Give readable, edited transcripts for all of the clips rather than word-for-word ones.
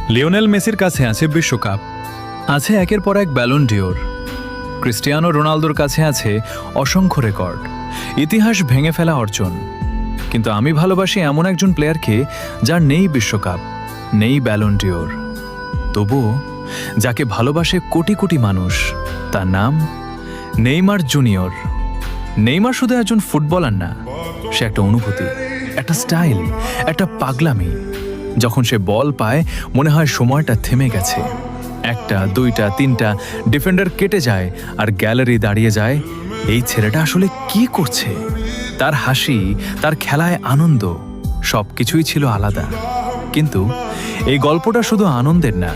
Lionel মেসির কাছে আছে বিশ্বকাপ, আছে একের পর এক ব্যালন ডিওর। ক্রিস্টিয়ানো রোনালদোর কাছে আছে অসংখ্য রেকর্ড, ইতিহাস ভেঙে ফেলা অর্জন। কিন্তু আমি ভালোবাসি এমন একজন প্লেয়ারকে যার নেই বিশ্বকাপ, নেই ব্যালন ডিওর, তবুও যাকে ভালোবাসে কোটি কোটি মানুষ। তার নাম নেইমার জুনিয়র। নেইমার শুধু একজন ফুটবলার না, সে একটা অনুভূতি, একটা স্টাইল, একটা পাগলামি। যখন সে বল পায় মনে হয় সময়টা থেমে গেছে। একটা, দুইটা, তিনটা ডিফেন্ডার কেটে যায় আর গ্যালারি দাঁড়িয়ে যায়, এই ছেলেটা আসলে কি করছে। তার হাসি, তার খেলায় আনন্দ, সব কিছুই ছিল আলাদা। কিন্তু এই গল্পটা শুধু আনন্দের না,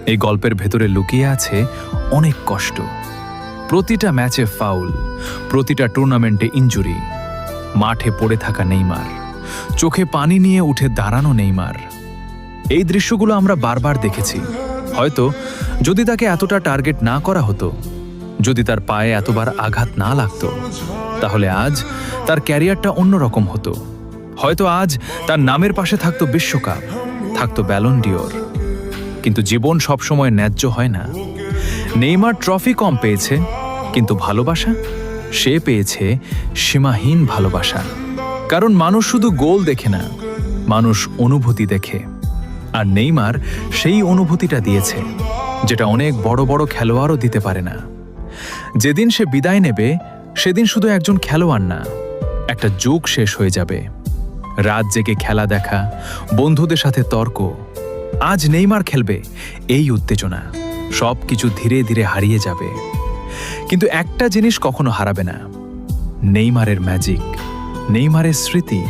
এই গল্পের ভেতরে লুকিয়ে আছে অনেক কষ্ট। প্রতিটা ম্যাচে ফাউল, প্রতিটা টুর্নামেন্টে ইনজুরি, মাঠে পড়ে থাকা নেইমার, চোখে পানি নিয়ে উঠে দাঁড়ানো নেইমার। এই দৃশ্যগুলো আমরা বারবার দেখেছি। হয়তো যদি তাকে এতটা টার্গেট না করা হতো, যদি তার পায়ে এতবার আঘাত না লাগতো, তাহলে আজ তার ক্যারিয়ারটা অন্যরকম হতো। হয়তো আজ তার নামের পাশে থাকতো বিশ্বকাপ, থাকতো ব্যালন ডিওর। কিন্তু জীবন সবসময় ন্যায্য হয় না। নেইমার ট্রফি কম পেয়েছে, কিন্তু ভালোবাসা সে পেয়েছে সীমাহীন ভালোবাসা। কারণ মানুষ শুধু গোল দেখে না, মানুষ অনুভূতি দেখে। আর নেইমার সেই অনুভূতিটা দিয়েছে, যেটা অনেক বড় বড় খেলোয়াড়ও দিতে পারে না। যেদিন সে বিদায় নেবে, সেদিন শুধু একজন খেলোয়াড় না, একটা যুগ শেষ হয়ে যাবে। রাত জেগে খেলা দেখা, বন্ধুদের সাথে তর্ক। আজ নেইমার খেলবে, এই উত্তেজনা সব কিছু ধীরে ধীরে হারিয়ে যাবে। কিন্তু একটা জিনিস কখনো হারাবে না, নেইমারের ম্যাজিক, নেইমারের স্মৃতি।